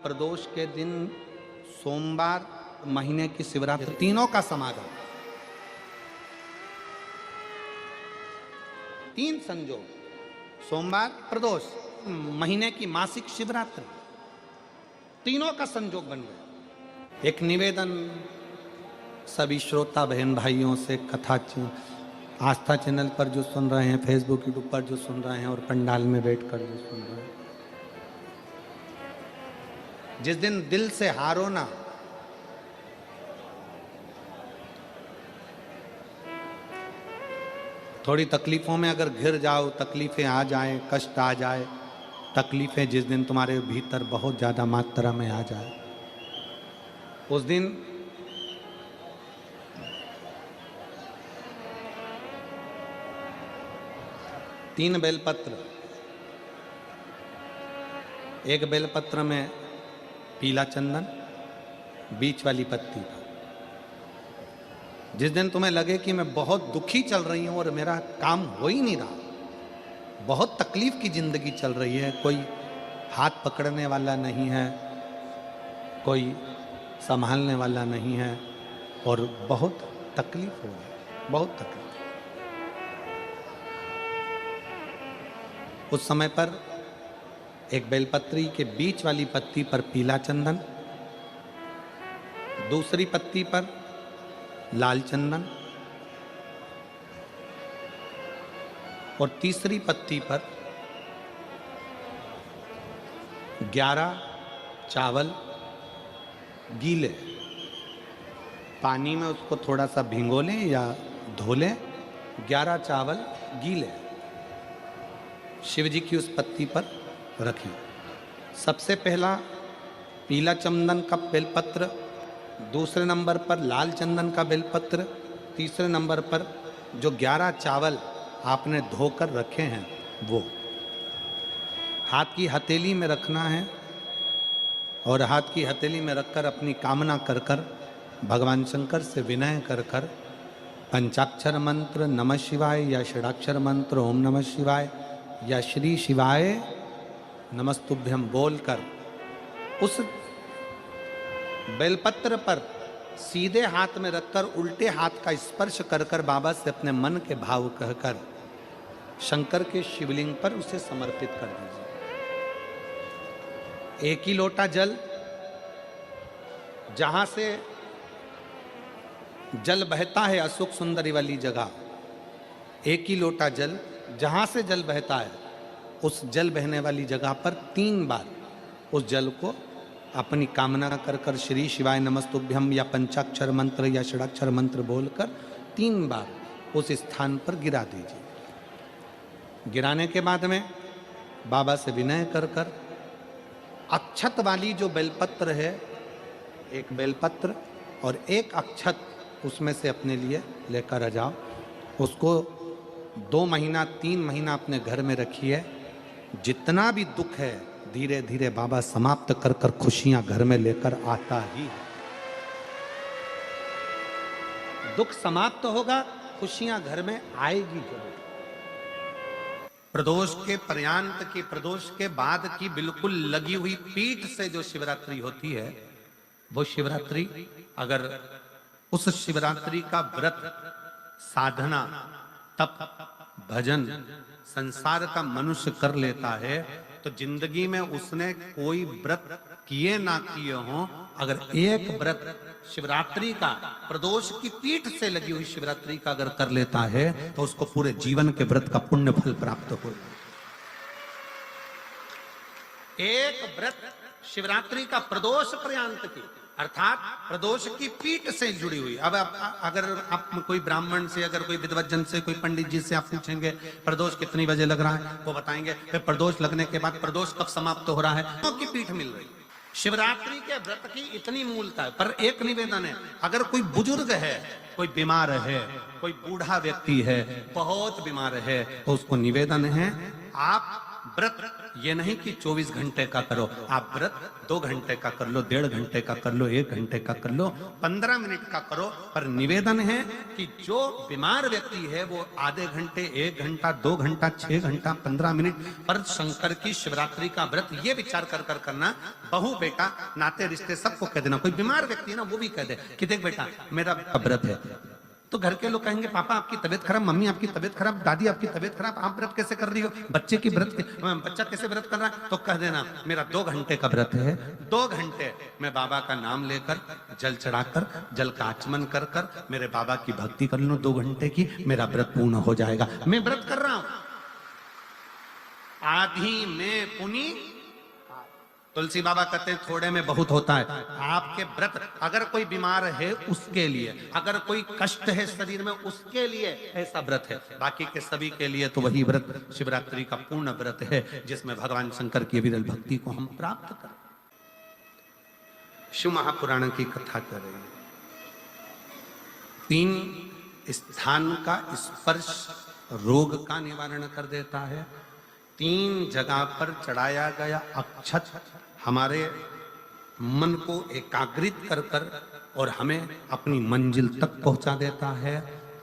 प्रदोष के दिन सोमवार, महीने की शिवरात्रि, तीनों का समागम। तीन संजोग, सोमवार, प्रदोष, महीने की मासिक शिवरात्रि, तीनों का संजोग बन गया। एक निवेदन सभी श्रोता बहन भाइयों से, कथा आस्था चैनल पर जो सुन रहे हैं, फेसबुक यूट्यूब पर जो सुन रहे हैं और पंडाल में बैठकर जो सुन रहे हैं, जिस दिन दिल से हारो ना, थोड़ी तकलीफों में अगर घिर जाओ, तकलीफें आ जाए, कष्ट आ जाए, तकलीफें जिस दिन तुम्हारे भीतर बहुत ज़्यादा मात्रा में आ जाए, उस दिन तीन बेलपत्र, एक बेलपत्र में पीला चंदन, बीच वाली पत्ती पर। जिस दिन तुम्हें लगे कि मैं बहुत दुखी चल रही हूं और मेरा काम हो ही नहीं रहा, बहुत तकलीफ की जिंदगी चल रही है, कोई हाथ पकड़ने वाला नहीं है, कोई संभालने वाला नहीं है और बहुत तकलीफ हो रही, बहुत तकलीफ। उस समय पर एक बेलपत्री के बीच वाली पत्ती पर पीला चंदन, दूसरी पत्ती पर लाल चंदन और तीसरी पत्ती पर 11 चावल गीले, पानी में उसको थोड़ा सा भिगो लें या धो लें, 11 चावल गीले शिव जी की उस पत्ती पर रखिए। सबसे पहला पीला चंदन का बेलपत्र, दूसरे नंबर पर लाल चंदन का बेलपत्र, तीसरे नंबर पर जो 11 चावल आपने धोकर रखे हैं वो हाथ की हथेली में रखना है और हाथ की हथेली में रखकर अपनी कामना कर कर भगवान शंकर से विनय कर कर पंचाक्षर मंत्र नमः शिवाय या षडाक्षर मंत्र ओम नमः शिवाय या श्री शिवाय नमस्तुभ्यम बोलकर उस बेलपत्र पर सीधे हाथ में रखकर उल्टे हाथ का स्पर्श कर कर बाबा से अपने मन के भाव कहकर शंकर के शिवलिंग पर उसे समर्पित कर दीजिए। एक ही लोटा जल, जहां से जल बहता है अशोक सुंदरी वाली जगह, एक ही लोटा जल, जहां से जल बहता है उस जल बहने वाली जगह पर 3 बार उस जल को अपनी कामना कर कर श्री शिवाय नमस्तुभ्यम या पंचाक्षर मंत्र या षडाक्षर मंत्र बोलकर 3 बार उस स्थान पर गिरा दीजिए। गिराने के बाद में बाबा से विनय कर कर अक्षत वाली जो बेलपत्र है, एक बेलपत्र और एक अक्षत उसमें से अपने लिए लेकर आ जाओ। उसको 2 महीना 3 महीना अपने घर में रखिए। जितना भी दुख है धीरे धीरे बाबा समाप्त कर कर खुशियां घर में लेकर आता ही है। दुख समाप्त होगा, खुशियां घर में आएगी जरूर। प्रदोष के पर्यांत की, प्रदोष के बाद की बिल्कुल लगी हुई पीठ से जो शिवरात्रि होती है, वो शिवरात्रि अगर उस शिवरात्रि का व्रत, साधना, तप, भजन, संसार का मनुष्य कर लेता है तो जिंदगी में उसने कोई व्रत किए ना किए हों, अगर एक व्रत शिवरात्रि का, प्रदोष की पीठ से लगी हुई शिवरात्रि का अगर कर लेता है तो उसको पूरे जीवन के व्रत का पुण्य फल प्राप्त हो। एक व्रत शिवरात्रि का प्रदोष पर्यंत की, अर्थात प्रदोष की पीठ से जुड़ी हुई। अब अगर आप कोई ब्राह्मण से, अगर कोई विद्वज्जन से, कोई पंडित जी से आप पूछेंगे प्रदोष कितनी बजे लग रहा है, वो बताएंगे। फिर प्रदोष लगने के बाद प्रदोष कब समाप्त हो रहा है, तो की पीठ मिल रही। शिवरात्रि के व्रत की इतनी मूलता है। पर एक निवेदन है, अगर कोई बुजुर्ग है, कोई बीमार है, कोई बूढ़ा व्यक्ति है, बहुत बीमार है, तो उसको निवेदन है आप व्रत ये नहीं कि 24 घंटे का करो, आप व्रत 2 घंटे का कर लो, 1.5 घंटे का कर लो, 1 घंटे का कर लो, 15 मिनट का करो। पर निवेदन है कि जो बीमार व्यक्ति है वो आधे घंटे, 1 घंटा, 2 घंटा, 6 घंटा, 15 मिनट पर शंकर की शिवरात्रि का व्रत ये विचार कर कर करना। बहू बेटा नाते रिश्ते सबको कह देना। कोई बीमार व्यक्ति है ना वो भी कह दे कि देख बेटा मेरा व्रत है। तो घर के लोग कहेंगे पापा आपकी तबीयत खराब, मम्मी आपकी तबीयत खराब, दादी आपकी तबीयत खराब, आप व्रत कैसे कर रही हो, बच्चे की बच्चा कैसे व्रत कर रहा है? तो कह देना मेरा 2 घंटे का व्रत है, 2 घंटे मैं बाबा का नाम लेकर जल चढ़ाकर जल का आचमन कर कर मेरे बाबा की भक्ति कर लूं 2 घंटे की, मेरा व्रत पूर्ण हो जाएगा। मैं व्रत कर रहा हूं। आधी में पुनी, तुलसी बाबा कहते हैं थोड़े में बहुत होता है। आपके व्रत अगर कोई बीमार है उसके लिए, अगर कोई कष्ट है शरीर में उसके लिए ऐसा व्रत है। बाकी के सभी के लिए तो वही व्रत शिवरात्रि का पूर्ण व्रत है जिसमें भगवान शंकर की विरल भक्ति को हम प्राप्त करें। शिव महापुराण की कथा कर रहे हैं। 3 स्थान का स्पर्श रोग का निवारण कर देता है। 3 जगह पर चढ़ाया गया अक्षत हमारे मन को एकाग्रित कर कर और हमें अपनी मंजिल तक पहुंचा देता है।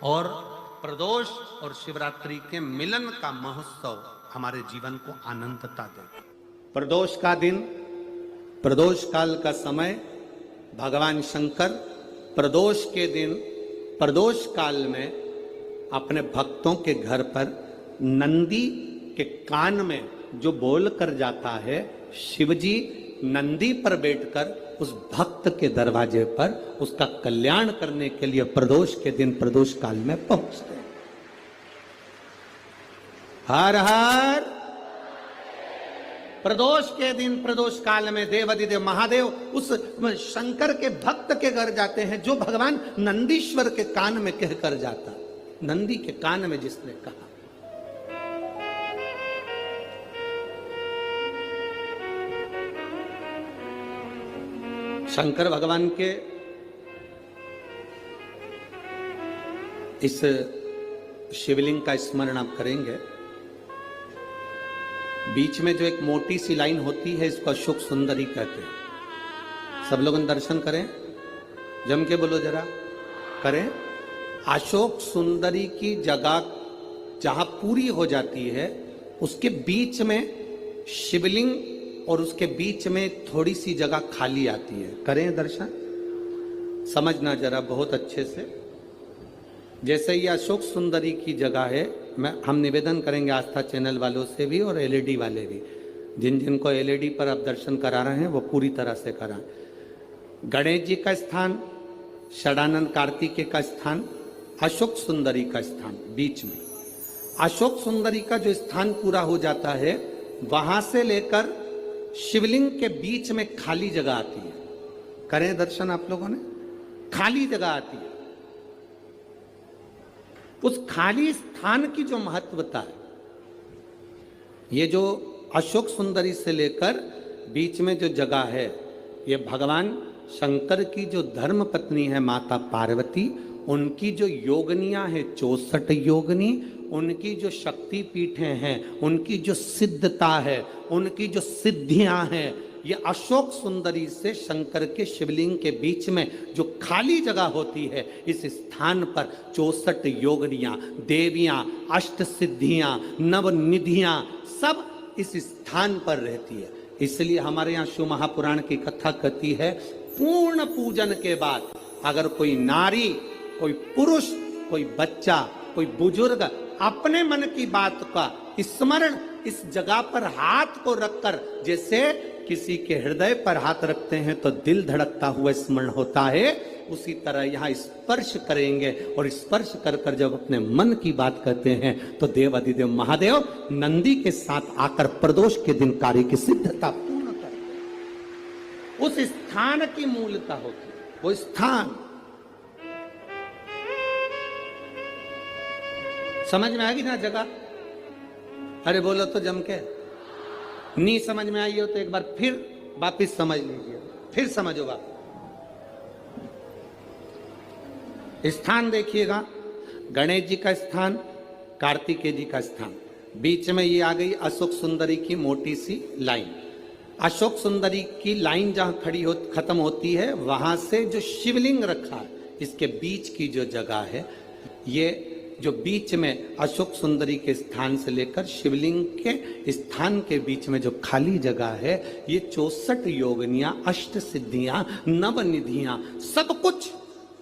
और प्रदोष और शिवरात्रि के मिलन का महोत्सव हमारे जीवन को आनंदता देता। प्रदोष का दिन, प्रदोष काल का समय, भगवान शंकर प्रदोष के दिन प्रदोष काल में अपने भक्तों के घर पर नंदी के कान में जो बोल कर जाता है, शिवजी नंदी पर बैठकर उस भक्त के दरवाजे पर उसका कल्याण करने के लिए प्रदोष के दिन प्रदोष काल में पहुंचते हैं। हर हर प्रदोष के दिन प्रदोष काल में देवाधिदेव महादेव उस शंकर के भक्त के घर जाते हैं जो भगवान नंदीश्वर के कान में कहकर जाता। नंदी के कान में जिसने कहा। शंकर भगवान के इस शिवलिंग का स्मरण आप करेंगे। बीच में जो एक मोटी सी लाइन होती है इसको अशोक सुंदरी कहते हैं। सब लोग दर्शन करें, जम के बोलो जरा, करें। अशोक सुंदरी की जगह जहां पूरी हो जाती है उसके बीच में शिवलिंग और उसके बीच में थोड़ी सी जगह खाली आती है। करें दर्शन, समझना जरा बहुत अच्छे से। जैसे ये अशोक सुंदरी की जगह है, हम निवेदन करेंगे आस्था चैनल वालों से भी और एलईडी वाले भी, जिन जिनको एलईडी पर आप दर्शन करा रहे हैं वो पूरी तरह से कराएं। गणेश जी का स्थान, षडानंद कार्तिकेय का स्थान, अशोक सुंदरी का स्थान बीच में। अशोक सुंदरी का जो स्थान पूरा हो जाता है वहां से लेकर शिवलिंग के बीच में खाली जगह आती है। करें दर्शन आप लोगों ने, खाली जगह आती है। उस खाली स्थान की जो महत्वता है, ये जो अशोक सुंदरी से लेकर बीच में जो जगह है, ये भगवान शंकर की जो धर्म पत्नी है माता पार्वती, उनकी जो योगनियां हैं 64 योगनी, उनकी जो शक्ति पीठें हैं, उनकी जो सिद्धता है, उनकी जो सिद्धियां हैं, ये अशोक सुंदरी से शंकर के शिवलिंग के बीच में जो खाली जगह होती है, इस स्थान पर 64 योगनियां, देवियां, अष्ट सिद्धियां, नवनिधियां सब इस स्थान पर रहती है। इसलिए हमारे यहाँ शिव महापुराण की कथा कहती है, पूर्ण पूजन के बाद अगर कोई नारी, कोई पुरुष, कोई बच्चा, कोई बुजुर्ग अपने मन की बात का स्मरण इस जगह पर हाथ को रखकर, जैसे किसी के हृदय पर हाथ रखते हैं तो दिल धड़कता हुआ स्मरण होता है, उसी तरह यहाँ स्पर्श करेंगे और स्पर्श कर कर जब अपने मन की बात कहते हैं तो देवाधिदेव महादेव नंदी के साथ आकर प्रदोष के दिन कार्य की सिद्धता पूर्ण करते। उस स्थान की मूलता होती है, वो स्थान। समझ में आएगी ना जगह? अरे बोलो तो जम के। नहीं समझ में आई हो तो एक बार फिर वापिस समझ लीजिए, फिर समझो बाप। स्थान देखिएगा, गणेश जी का स्थान, कार्तिकेय जी का स्थान, बीच में ये आ गई अशोक सुंदरी की मोटी सी लाइन। अशोक सुंदरी की लाइन जहां खत्म होती है, वहां से जो शिवलिंग रखा है, इसके बीच की जो जगह है, ये जो बीच में अशोक सुंदरी के स्थान से लेकर शिवलिंग के स्थान के बीच में जो खाली जगह है, ये 64 योगनियां, अष्ट सिद्धियां, नवनिधियां, सब कुछ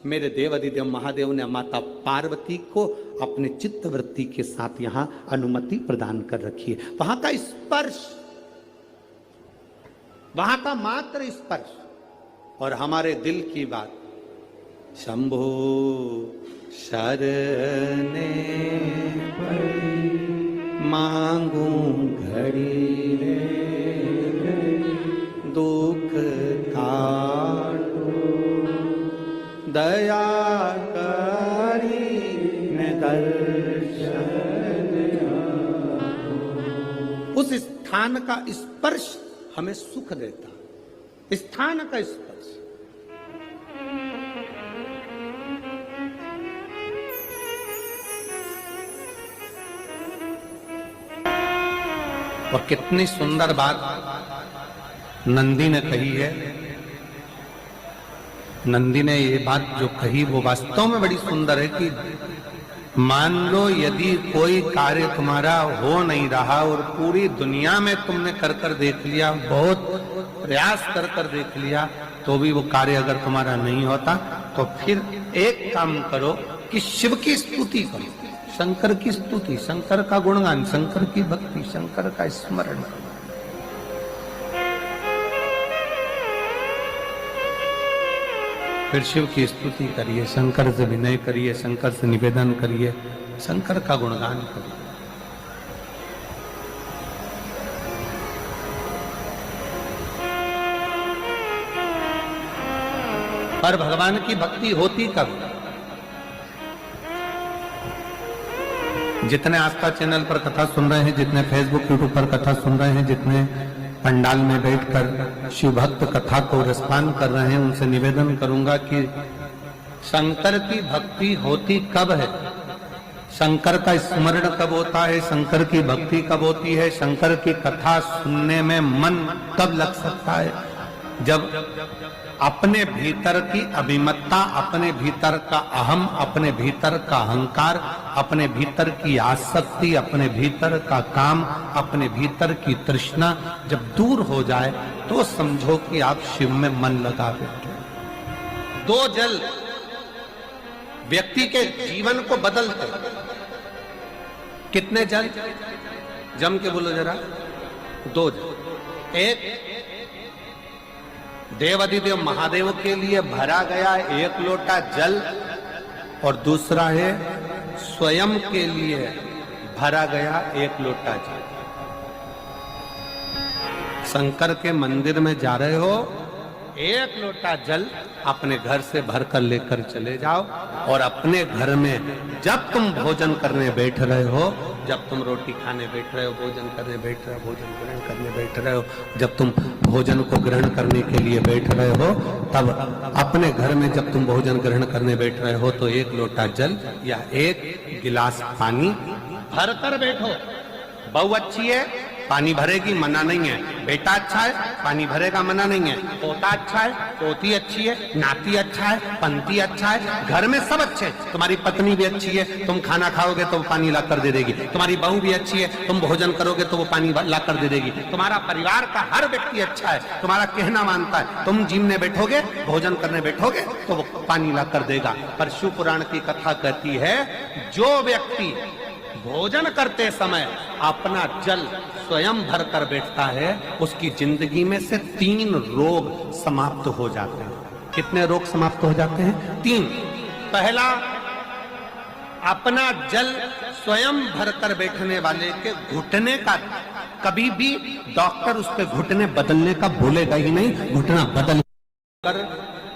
मेरे देवाधिदेव महादेव ने माता पार्वती को अपने चित्तवृत्ति के साथ यहां अनुमति प्रदान कर रखी है। वहां का स्पर्श, वहां का मात्र स्पर्श और हमारे दिल की बात, शंभो शरणे पड़ी मांगू घड़ी रे दुख काटो दया करी ने दर्शन। उस स्थान का स्पर्श हमें सुख देता, स्थान का स्पर्श। और कितनी सुंदर बात नंदी ने कही है। नंदी ने ये बात जो कही वो वास्तव में बड़ी सुंदर है कि मान लो यदि कोई कार्य तुम्हारा हो नहीं रहा और पूरी दुनिया में तुमने कर कर देख लिया, बहुत प्रयास कर कर देख लिया, तो भी वो कार्य अगर तुम्हारा नहीं होता, तो फिर एक काम करो कि शिव की स्तुति करो, शंकर की स्तुति, शंकर का गुणगान, शंकर की भक्ति, शंकर का स्मरण। फिर शिव की स्तुति करिए, शंकर से विनय करिए, शंकर से निवेदन करिए, शंकर का गुणगान करिए। पर भगवान की भक्ति होती कब? जितने आस्था चैनल पर कथा सुन रहे हैं, जितने फेसबुक यूट्यूब पर कथा सुन रहे हैं, जितने पंडाल में बैठकर शिव भक्त कथा को रसपान कर रहे हैं, उनसे निवेदन करूंगा कि शंकर की भक्ति होती कब है, शंकर का स्मरण कब होता है, शंकर की भक्ति कब होती है, शंकर की कथा सुनने में मन कब लग सकता है, जब अपने भीतर की अभिमत्ता, अपने भीतर का अहम, अपने भीतर का अहंकार, अपने भीतर की आसक्ति, अपने भीतर का काम, अपने भीतर की तृष्णा जब दूर हो जाए, तो समझो कि आप शिव में मन लगा बैठे। दो जल व्यक्ति के जीवन को बदलते। कितने जल? जम के बोलो जरा। दो जल। एक देवाधिदेव महादेव के लिए भरा गया एक लोटा जल, और दूसरा है स्वयं के लिए भरा गया एक लोटा जल। शंकर के मंदिर में जा रहे हो, एक लोटा जल अपने घर से भरकर लेकर चले जाओ, और अपने घर में जब तुम भोजन करने बैठ रहे हो, जब तुम रोटी खाने बैठ रहे हो, भोजन करने बैठ रहे हो, भोजन ग्रहण करने बैठ रहे हो, जब तुम भोजन को ग्रहण करने के लिए बैठ रहे हो, तब अपने घर में जब तुम भोजन ग्रहण करने बैठ रहे हो, तो एक लोटा जल या एक गिलास पानी भरकर बैठो। बहू अच्छी है, पानी भरेगी, मना नहीं है। बेटा अच्छा है, पानी भरेगा, मना नहीं है। पोता अच्छा है, पोती अच्छी है, नाती अच्छा है, पंती अच्छा है, घर में सब अच्छे। तुम्हारी पत्नी भी अच्छी है, तुम खाना खाओगे तो वो पानी ला कर दे देगी। तुम्हारी बहू भी अच्छी है, तुम भोजन करोगे तो वो पानी ला कर दे देगी। तुम्हारा परिवार का हर व्यक्ति अच्छा है, तुम्हारा कहना मानता है। तुम जिमने बैठोगे, भोजन करने बैठोगे तो वो पानी ला कर देगा। पर शिव पुराण की कथा कहती है, जो व्यक्ति भोजन करते समय अपना जल स्वयं भर कर बैठता है, उसकी जिंदगी में से 3 रोग समाप्त हो जाते हैं। कितने रोग समाप्त हो जाते हैं? 3। पहला, अपना जल स्वयं भर कर बैठने वाले के घुटने का कभी भी डॉक्टर उस पे घुटने बदलने का बोलेगा ही नहीं। घुटना बदल कर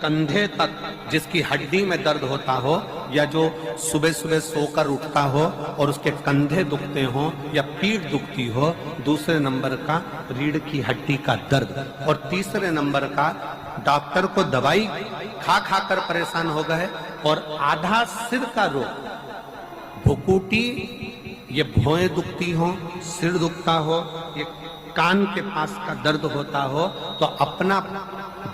कंधे तक जिसकी हड्डी में दर्द होता हो, या जो सुबह सुबह सोकर उठता हो और उसके कंधे दुखते हो या पीठ दुखती हो। दूसरे नंबर का रीढ़ की हड्डी का दर्द, और तीसरे नंबर का डॉक्टर को दवाई खा खा कर परेशान हो गए, और आधा सिर का रोग, भुकुटी, ये भौएं दुखती हो, सिर दुखता हो, ये कान के पास का दर्द होता हो, तो अपना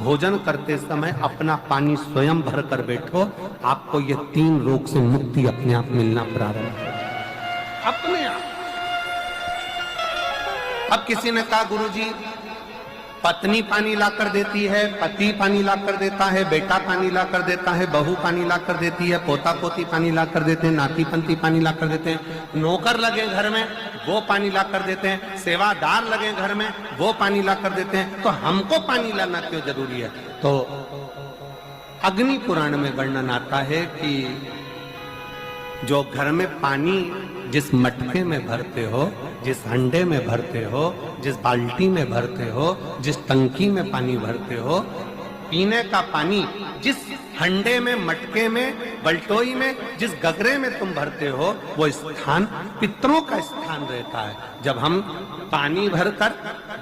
भोजन करते समय अपना पानी स्वयं भर कर बैठो, आपको ये 3 रोग से मुक्ति अपने आप मिलना प्रारंभ होगा, अपने आप। अब किसी ने कहा गुरुजी पत्नी पानी ला कर देती है, पति पानी ला कर देता है, बेटा पानी ला कर देता है, बहू पानी ला कर देती है, पोता पोती पानी ला कर देते हैं, नाती पंती पानी ला कर देते हैं, नौकर लगे घर में वो पानी ला कर देते हैं, सेवादार लगे घर में वो पानी ला कर देते हैं, तो हमको पानी लाना क्यों जरूरी है? तो अग्नि पुराण में वर्णन आता है कि जो घर में पानी जिस मटके में भरते हो, जिस हंडे में भरते हो, जिस बाल्टी में भरते हो, जिस टंकी में पानी भरते हो, पीने का पानी जिस हंडे में, मटके में, बल्टोई में, जिस गगरे में तुम भरते हो, वो स्थान पितरों का स्थान रहता है। जब हम पानी भरकर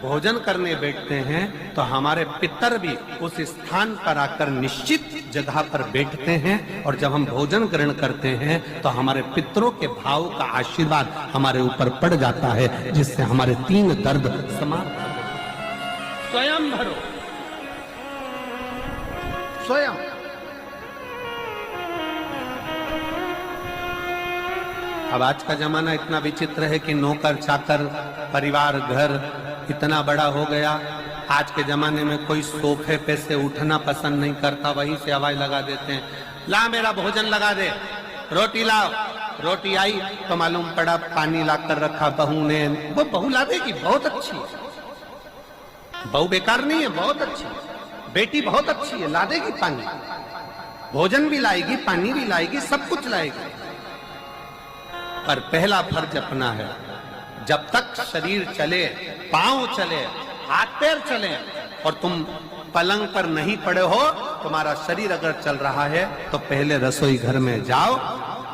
भोजन करने बैठते हैं तो हमारे पितर भी उस स्थान पर आकर निश्चित जगह पर बैठते हैं, और जब हम भोजन ग्रहण करते हैं तो हमारे पितरों के भाव का आशीर्वाद हमारे ऊपर पड़ जाता है, जिससे हमारे 3 दर्द समाप्त हो जाते। स्वयं भरो, स्वयं। अब आज का जमाना इतना विचित्र है कि नौकर चाकर, परिवार, घर इतना बड़ा हो गया। आज के जमाने में कोई सोफे पे से उठना पसंद नहीं करता, वहीं से आवाज लगा देते हैं, ला मेरा भोजन लगा दे, रोटी लाओ। रोटी आई तो मालूम पड़ा पानी ला कर रखा बहू ने। वो बहू ला देगी, बहुत अच्छी है, बहू बेकार नहीं है, बहुत अच्छी है, बेटी बहुत अच्छी है, ला देगी पानी, भोजन भी लाएगी, पानी भी लाएगी, सब कुछ लाएगी। पर पहला फर्ज अपना है, जब तक शरीर चले, पांव चले, हाथ पैर चले, और तुम पलंग पर नहीं पड़े हो, तुम्हारा शरीर अगर चल रहा है तो पहले रसोई घर में जाओ,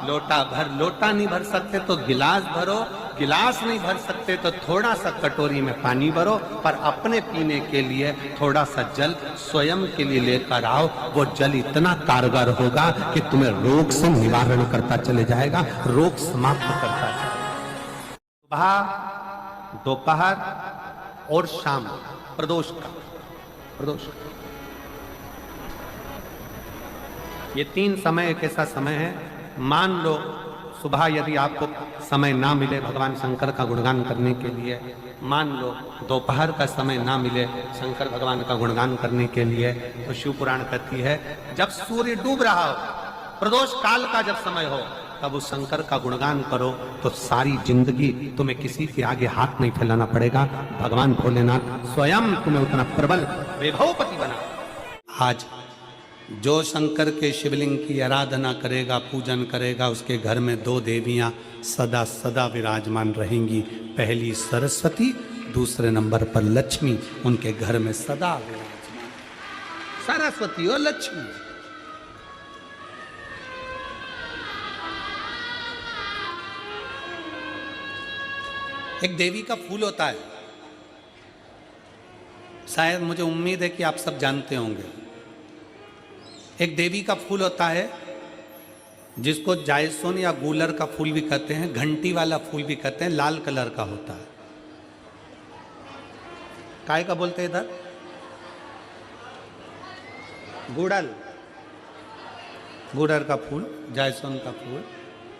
लोटा भर, लोटा नहीं भर सकते तो गिलास भरो, गिलास नहीं भर सकते तो थोड़ा सा कटोरी में पानी भरो, पर अपने पीने के लिए थोड़ा सा जल स्वयं के लिए लेकर आओ। वो जल इतना कारगर होगा कि तुम्हें रोग से निवारण करता चले जाएगा, रोग समाप्त करता चलेगा। सुबह, दोपहर और शाम प्रदोष का, प्रदोष ये 3 समय एक ऐसा समय है, मान लो सुबह यदि आपको समय ना मिले भगवान शंकर का गुणगान करने के लिए, मान लो दोपहर का समय ना मिले शंकर भगवान का गुणगान करने के लिए, तो शिव पुराण कहती है जब सूर्य डूब रहा हो, प्रदोष काल का जब समय हो, तब उस शंकर का गुणगान करो, तो सारी जिंदगी तुम्हें किसी के आगे हाथ नहीं फैलाना पड़ेगा। भगवान भोलेनाथ स्वयं तुम्हें उतना प्रबल वैभवपति बना। आज जो शंकर के शिवलिंग की आराधना करेगा, पूजन करेगा, उसके घर में 2 देवियां सदा सदा विराजमान रहेंगी। पहली सरस्वती, दूसरे नंबर पर लक्ष्मी, उनके घर में सदा विराजमान, सरस्वती और लक्ष्मी। एक देवी का फूल होता है, शायद मुझे उम्मीद है कि आप सब जानते होंगे। एक देवी का फूल होता है जिसको जायसोन या गूलर का फूल भी कहते हैं, घंटी वाला फूल भी कहते हैं, लाल कलर का होता है। काय का बोलते हैं इधर? गुड़ल, गुड़र का फूल, जायसोन का फूल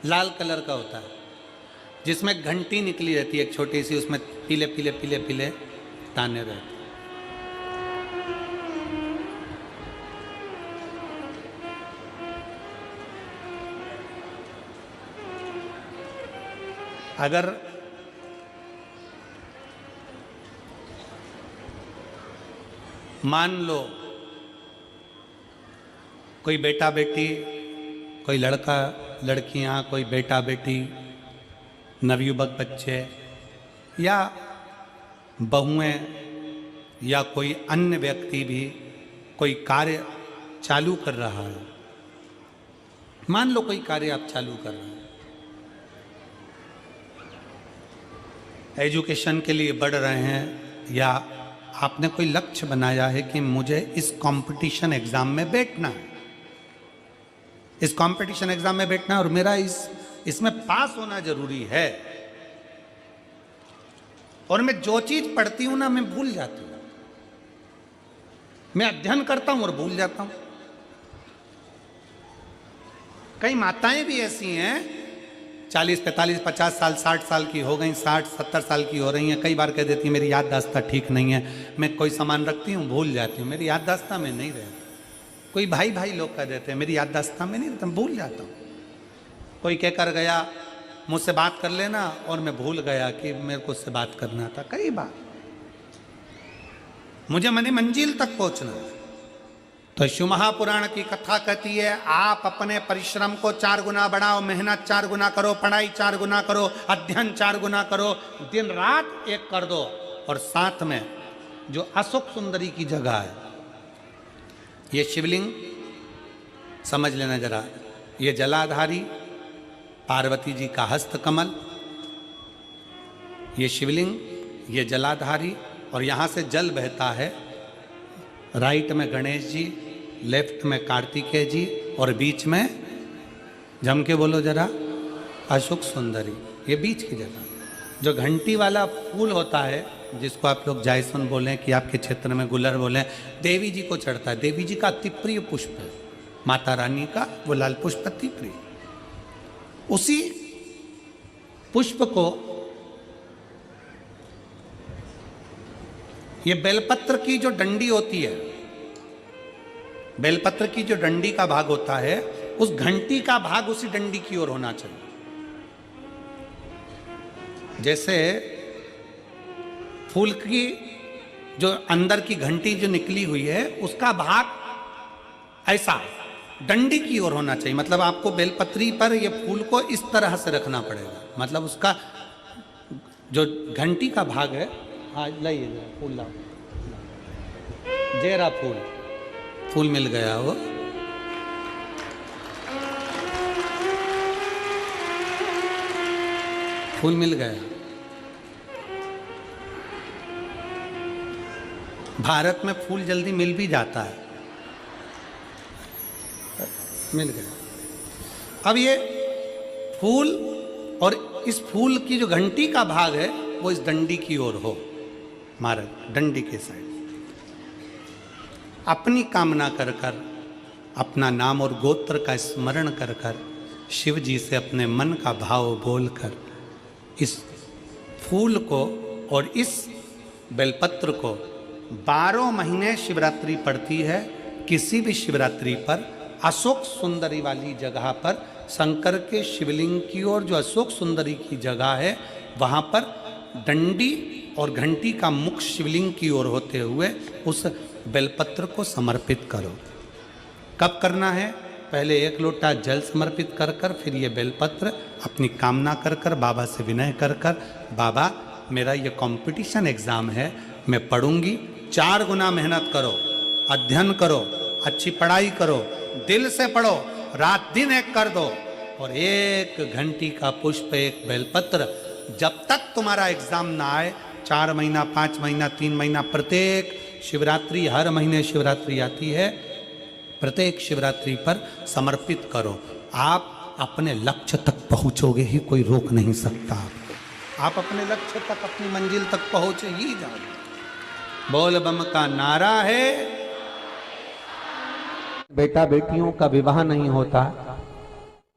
लाल कलर का होता है, जिसमें घंटी निकली रहती है एक छोटी सी, उसमें पीले पीले पीले पीले दाने रहते हैं। अगर मान लो कोई बेटा बेटी, कोई लड़का लड़कियां, कोई बेटा बेटी, नवयुवक बच्चे या बहुएं या कोई अन्य व्यक्ति भी कोई कार्य चालू कर रहा है, मान लो कोई कार्य आप चालू कर रहे हैं, एजुकेशन के लिए बढ़ रहे हैं, या आपने कोई लक्ष्य बनाया है कि मुझे इस कंपटीशन एग्जाम में बैठना है, इस कंपटीशन एग्जाम में बैठना है और मेरा इसमें पास होना जरूरी है, और मैं जो चीज पढ़ती हूं ना मैं भूल जाती हूं। मैं अध्ययन करता हूं और भूल जाता हूं। कई माताएं भी ऐसी हैं 40, 45, 50 साल, 60 साल की हो गई, 60, 70 साल की हो रही हैं, कई बार कह देती हैं मेरी याददाश्त ठीक नहीं है, मैं कोई सामान रखती हूँ भूल जाती हूँ, मेरी याददाश्त में नहीं रहती। कोई भाई भाई लोग कह देते हैं मेरी याददाश्त में नहीं रहता, भूल जाता हूँ। कोई कहकर गया मुझसे बात कर लेना और मैं भूल गया कि मेरे को उससे बात करना था। कई बार मुझे मनी मंजिल तक पहुंचना है। तो शिव महापुराण की कथा कहती है आप अपने परिश्रम को 4 गुना बढ़ाओ, मेहनत 4 गुना करो, पढ़ाई 4 गुना करो, अध्ययन 4 गुना करो, दिन रात एक कर दो। और साथ में जो अशोक सुंदरी की जगह है, ये शिवलिंग समझ लेना जरा, ये जलाधारी पार्वती जी का हस्त कमल, ये शिवलिंग, ये जलाधारी, और यहाँ से जल बहता है। राइट में गणेश जी, लेफ्ट में कार्तिकेय जी, और बीच में जम के बोलो जरा अशोक सुंदरी। ये बीच की जगह जो घंटी वाला फूल होता है, जिसको आप लोग जायसन बोलें कि आपके क्षेत्र में गुलर बोलें, देवी जी को चढ़ता है। देवी जी का अति प्रिय पुष्प है, माता रानी का वो लाल पुष्प अति प्रिय। उसी पुष्प को ये बेलपत्र की जो डंडी होती है, बेलपत्र की जो डंडी का भाग होता है, उस घंटी का भाग उसी डंडी की ओर होना चाहिए। जैसे फूल की जो अंदर की घंटी जो निकली हुई है, उसका भाग ऐसा डंडी की ओर होना चाहिए। मतलब आपको बेलपत्री पर ये फूल को इस तरह से रखना पड़ेगा। मतलब उसका जो घंटी का भाग है, हाँ लाइए फूल लाओ, जेरा फूल मिल गया वो। फूल मिल गया। भारत में फूल जल्दी मिल भी जाता है, मिल गया। अब ये फूल और इस फूल की जो घंटी का भाग है वो इस डंडी की ओर हो, हमारे डंडी के साइड। अपनी कामना कर कर, अपना नाम और गोत्र का स्मरण कर कर, शिव जी से अपने मन का भाव बोलकर इस फूल को और इस बेलपत्र को 12 महीने शिवरात्रि पड़ती है। किसी भी शिवरात्रि पर अशोक सुंदरी वाली जगह पर, शंकर के शिवलिंग की ओर जो अशोक सुंदरी की जगह है, वहाँ पर डंडी और घंटी का मुख शिवलिंग की ओर होते हुए उस बेलपत्र को समर्पित करो। कब करना है? पहले 1 लोटा जल समर्पित कर कर, फिर ये बेलपत्र अपनी कामना कर कर, बाबा से विनय कर कर, बाबा मेरा ये कंपटीशन एग्ज़ाम है, मैं पढ़ूंगी, 4 गुना मेहनत करो, अध्ययन करो, अच्छी पढ़ाई करो, दिल से पढ़ो, रात दिन एक कर दो, और 1 घंटी का पुष्प, 1 बेलपत्र, जब तक तुम्हारा एग्ज़ाम ना आए, 4 महीना, 5 महीना, 3 महीना, प्रत्येक शिवरात्रि, हर महीने शिवरात्रि आती है, प्रत्येक शिवरात्रि पर समर्पित करो। आप अपने लक्ष्य तक पहुंचोगे ही, कोई रोक नहीं सकता। आप अपने लक्ष्य तक, अपनी मंजिल तक पहुंच ही जाओगे। बोल बम का नारा है। बेटा बेटियों का विवाह नहीं होता,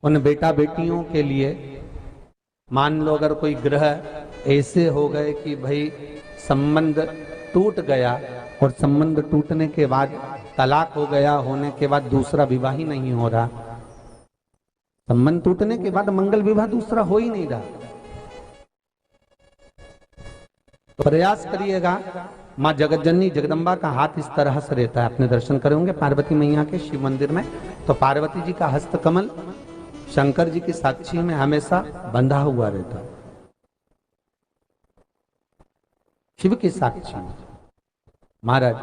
उन बेटा बेटियों के लिए मान लो अगर कोई ग्रह ऐसे हो गए कि भाई संबंध टूट गया, और संबंध टूटने के बाद तलाक हो गया, होने के बाद दूसरा विवाह ही नहीं हो रहा, संबंध टूटने के बाद मंगल विवाह दूसरा हो ही नहीं रहा, तो प्रयास करिएगा। माँ जगतजननी जगदम्बा का हाथ इस तरह से रहता है, अपने दर्शन करेंगे पार्वती मैया के शिव मंदिर में, तो पार्वती जी का हस्त कमल शंकर जी की साक्षी में हमेशा बंधा हुआ रहता है, शिव की साक्षी में। महाराज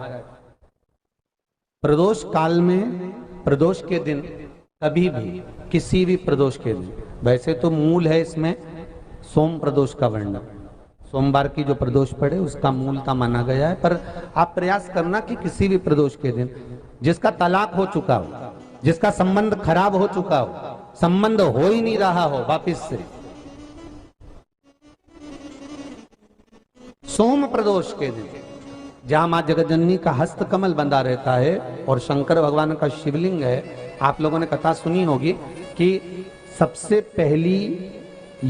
प्रदोष काल में, प्रदोष के दिन, कभी भी किसी भी प्रदोष के दिन, वैसे तो मूल है इसमें सोम प्रदोष का वर्णन, सोमवार की जो प्रदोष पड़े उसका मूलता माना गया है, पर आप प्रयास करना कि किसी भी प्रदोष के दिन जिसका तलाक हो चुका हो, जिसका संबंध खराब हो चुका हो, संबंध हो ही नहीं रहा हो वापिस से, सोम प्रदोष के दिन जहां मां जगतजननी का हस्त कमल बंधा रहता है और शंकर भगवान का शिवलिंग है। आप लोगों ने कथा सुनी होगी कि सबसे पहली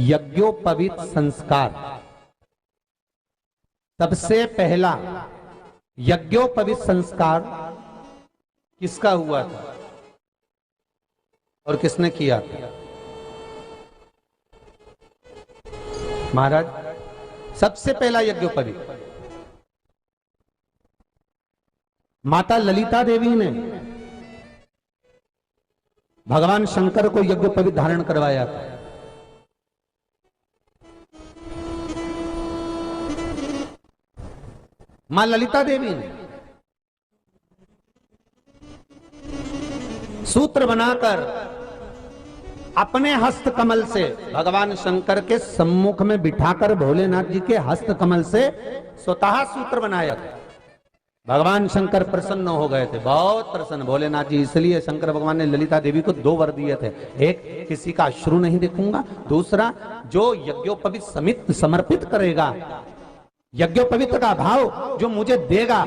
यज्ञोपवीत संस्कार, सबसे पहला यज्ञोपवीत संस्कार किसका हुआ था और किसने किया था? महाराज, सबसे पहला यज्ञोपवीत माता ललिता देवी ने भगवान शंकर को यज्ञोपवीत धारण करवाया था। मां ललिता देवी ने सूत्र बनाकर अपने हस्त कमल से भगवान शंकर के सम्मुख में बिठाकर भोलेनाथ जी के हस्त कमल से स्वतः सूत्र बनाया था। भगवान शंकर प्रसन्न हो गए थे, बहुत प्रसन्न भोलेनाथ जी। इसलिए शंकर भगवान ने ललिता देवी को 2 वर दिए थे, एक किसी का अश्रु नहीं देखूंगा, दूसरा जो यज्ञोपवीत समित समर्पित करेगा, यज्ञोपवीत का भाव जो मुझे देगा,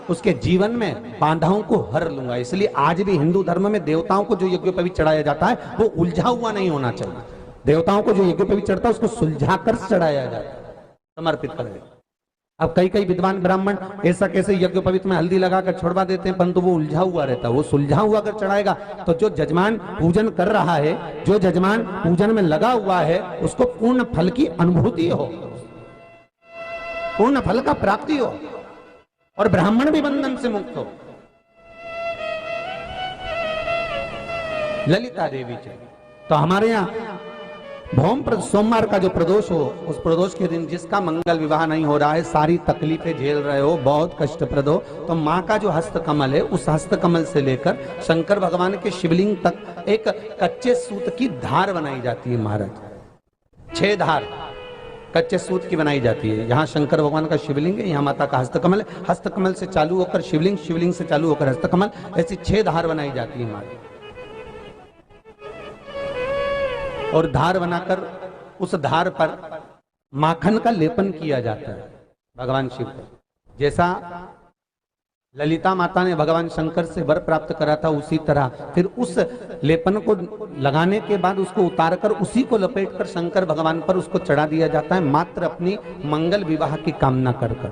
उसके जीवन में बाधाओं को हर लूंगा। इसलिए आज भी हिंदू धर्म में देवताओं को जो यज्ञोपवीत चढ़ाया जाता है वो उलझा हुआ नहीं होना चाहिए। देवताओं को जो यज्ञोपवीत चढ़ता है उसको सुलझाकर चढ़ाया जाता है, समर्पित करेगा। अब कई विद्वान ब्राह्मण ऐसा कैसे यज्ञोपवीत में हल्दी लगाकर छोड़वा देते हैं, परंतु वो उलझा हुआ रहता है। वो सुलझा हुआ अगर चढ़ाएगा तो जो जजमान पूजन कर रहा है, जो जजमान पूजन में लगा हुआ है, उसको पूर्ण फल की अनुभूति हो, पूर्ण फल का प्राप्ति हो और ब्राह्मण भी बंधन से मुक्त हो। ललिता देवी चाहिए। तो हमारे यहाँ भौम सोमवार का जो प्रदोष हो, उस प्रदोष के दिन जिसका मंगल विवाह नहीं हो रहा है, सारी तकलीफें झेल रहे हो, बहुत कष्टप्रद हो, तो माँ का जो हस्त कमल है, उस हस्त कमल से लेकर शंकर भगवान के शिवलिंग तक एक कच्चे सूत की धार बनाई जाती है। महाराज 6 धार कच्चे सूत की बनाई जाती है। यहाँ शंकर भगवान का शिवलिंग है, यहाँ माता का हस्तकमल है, हस्तकमल से चालू होकर शिवलिंग, शिवलिंग से चालू होकर हस्तकमल, ऐसी 6 धार बनाई जाती है माता। और धार बनाकर उस धार पर माखन का लेपन किया जाता है भगवान शिव को। जैसा ललिता माता ने भगवान शंकर से वर प्राप्त करा था, उसी तरह फिर उस लेपन को लगाने के बाद उसको उतारकर उसी को लपेटकर शंकर भगवान पर उसको चढ़ा दिया जाता है, मात्र अपनी मंगल विवाह की कामना कर कर।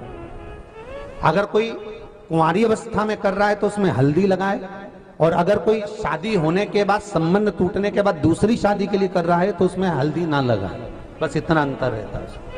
अगर कोई कुंवारी अवस्था में कर रहा है तो उसमें हल्दी लगाए, और अगर कोई शादी होने के बाद, संबंध टूटने के बाद दूसरी शादी के लिए कर रहा है तो उसमें हल्दी ना लगाए। बस इतना अंतर रहता है।